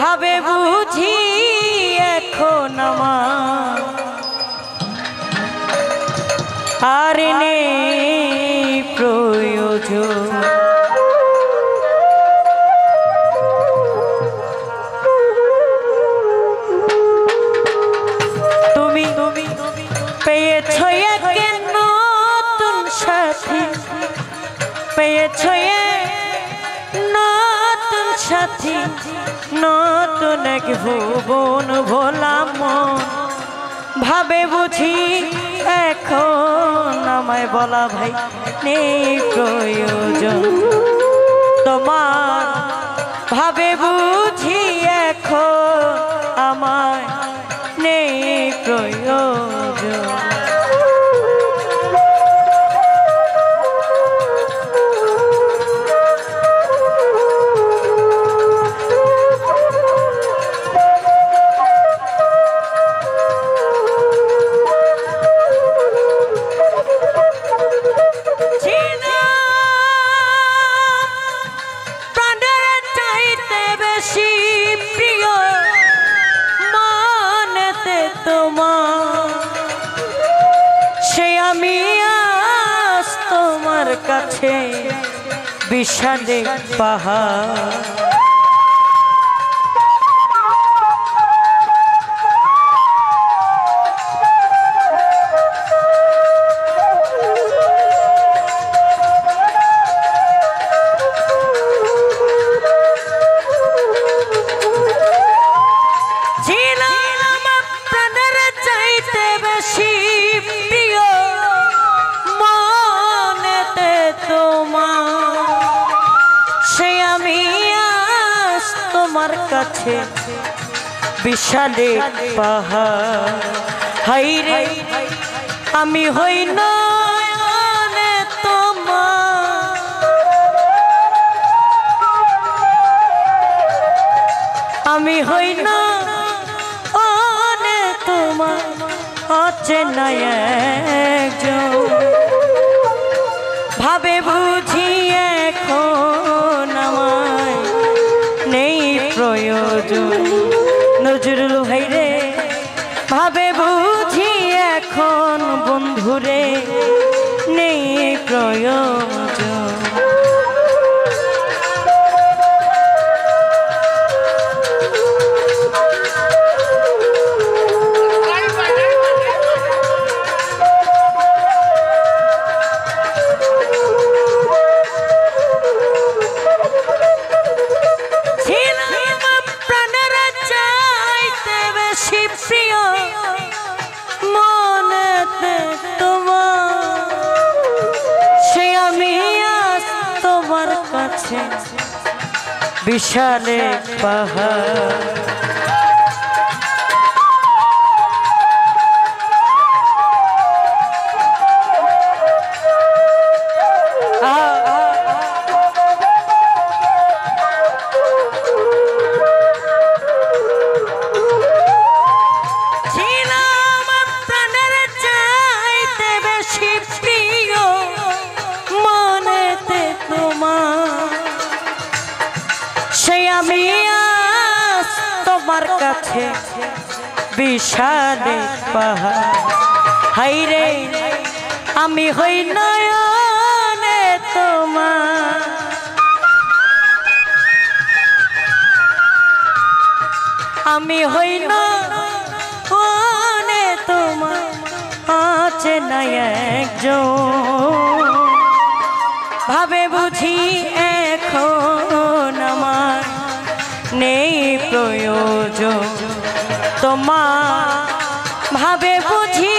ভাবে বুঝি এখন আমার আর নেই প্রয়োজন। তুমি পেয়েছ এক নতুন সাথী, পেয়েছ নতুন সাথী, নতুন এক ভুবন ভোলাম ভাবে বুঝি এখন আমায় বলা ভাই নেই প্রয়োজন তোমার। ভাবে বুঝি এখন আমায় নেই প্রয়োজন। কাছে বিষাদে পাহাড় কাছে বিশালে পাহাড়। হাইরে আমি হই নয়নে তোমার, আমি হই নয়নে তোমার অচেনা একজন। ভাবে বুঝি এখন আমায় নেই প্রয়োজন। নজরুল ভাই রে ভাবে বুঝি এখন বন্ধুরে নেই প্রয়োজন। বিশালে পাহাড় আমি তোমার কাছে বিশালে পাহাড়। হাইরে আমি হই নয়নে তোমার, আমি হই নয়নে তোমার অচেনা একজন। ভাবে বুঝি এখন আমার নেই প্রয়োজন তোমার। ভাবে বুঝি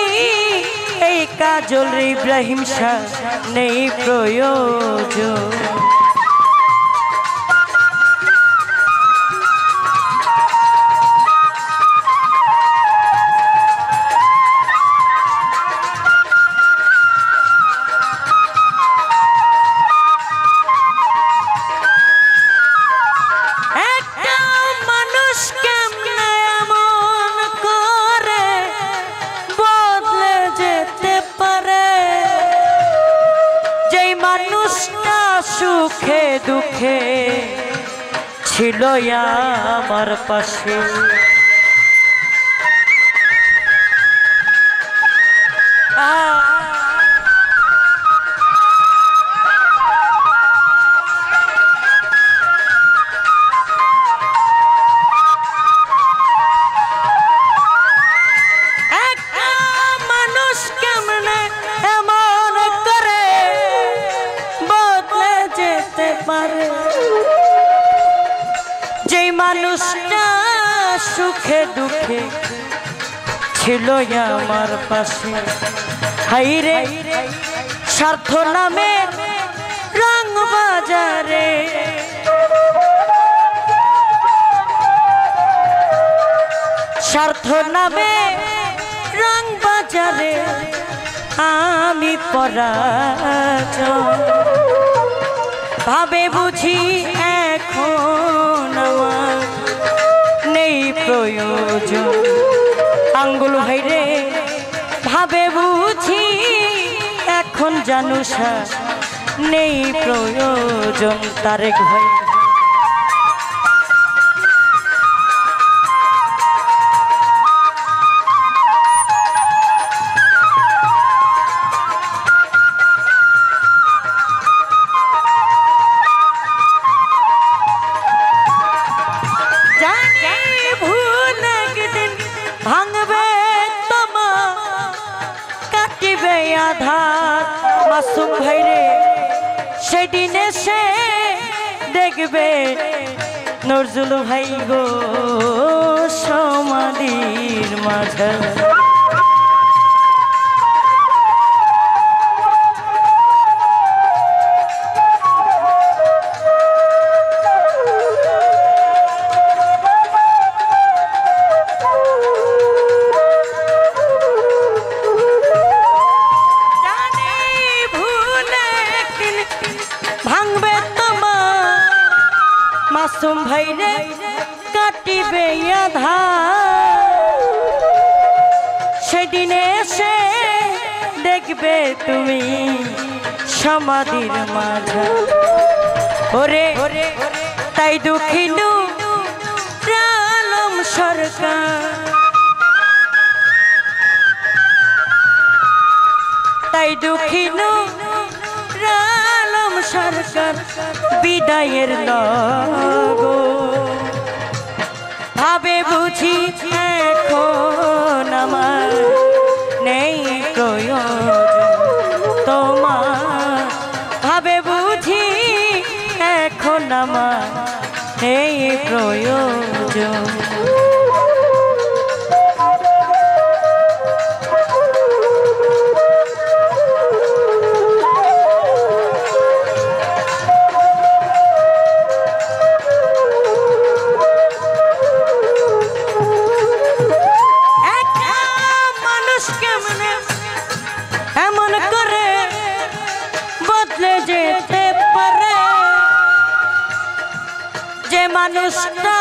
এই কাজল ইব্রাহিম শাহ নেই প্রয়োজন। সুখে দুঃখে ছিল আমার পাশে। মানুষটা সুখে দুঃখে ছিল আমার পাশে, হাইরে স্বার্থ নামে রং বাজারে, স্বার্থ নামে রং বাজারে আমি পরাজয়। ভাবে বুঝি এখন আমার নেই প্রয়োজন, আঙ্গুল ভাইরে ভাবে বুঝি এখন জানুষা নেই প্রয়োজন। তারেক ভাই মাসুম ভাইরে সেদিন এসে দেখবে নজরুল ভাই গো সমাধির মাঝে। মাসুম ভাইরে কাটিবে আধার সেদিন এসে দেখবে তুমি সমাধির মাঝে। ওরে তাই দুঃখিনু আলম সরকার, তাই দুঃখিনু আলম সরকার বিদায়ের লগো ভাবে বুঝি এখন আমার নেই প্রয়োজন তোমার, ভাবে বুঝি এখন আমার নেই প্রয়োজন। এমন করে বদলে যেতে পারে যে মানুষটা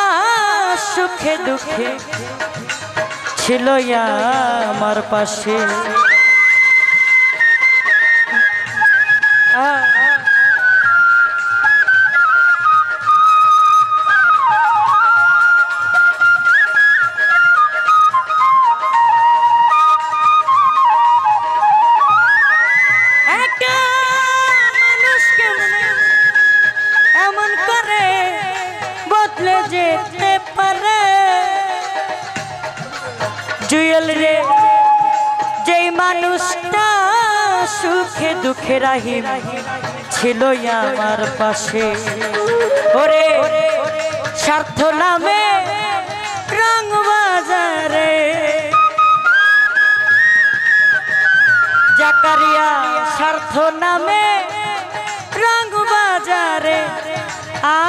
সুখে দুঃখে ছিল আমার পাশে। যেতে পারে জুয়েল রে যেই মানুষটা সুখে দুঃখে রাহিম ছিল আমার পাশে। ওরে স্বার্থ নামে রং বাজারে জাকারিয়া, স্বার্থ নামে রং বাজারে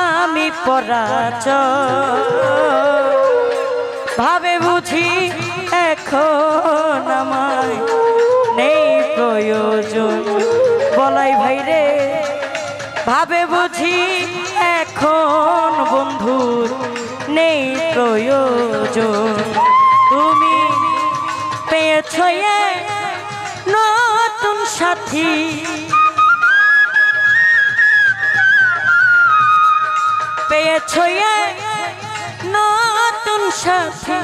আমি পরাজয়। ভাবে বুঝি এখন আমায় নেই প্রয়োজন, বলাই ভাইরে ভাবে বুঝি এখন বন্ধুর নেই প্রয়োজন। তুমি পেয়েছ নতুন সাথী, পেয়েছো নতুন সাথী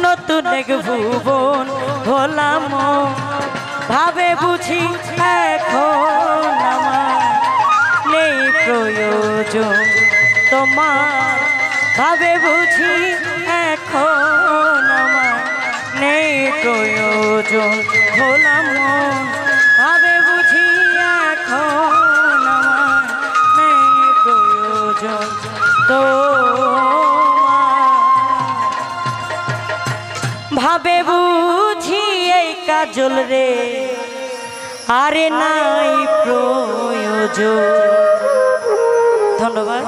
নতুন এক ভুবন হলাম ভাবে বুঝি এখন আমার নেই প্রয়োজন তোমার ভাবে বুঝি এখন আমার নেই প্রয়োজন হলাম ভাবে বুঝি এখন আমার নেই প্রয়োজন তো ভাবে বুঝি এই কাজল রে আরে নাই প্রয়োজন। ধন্যবাদ।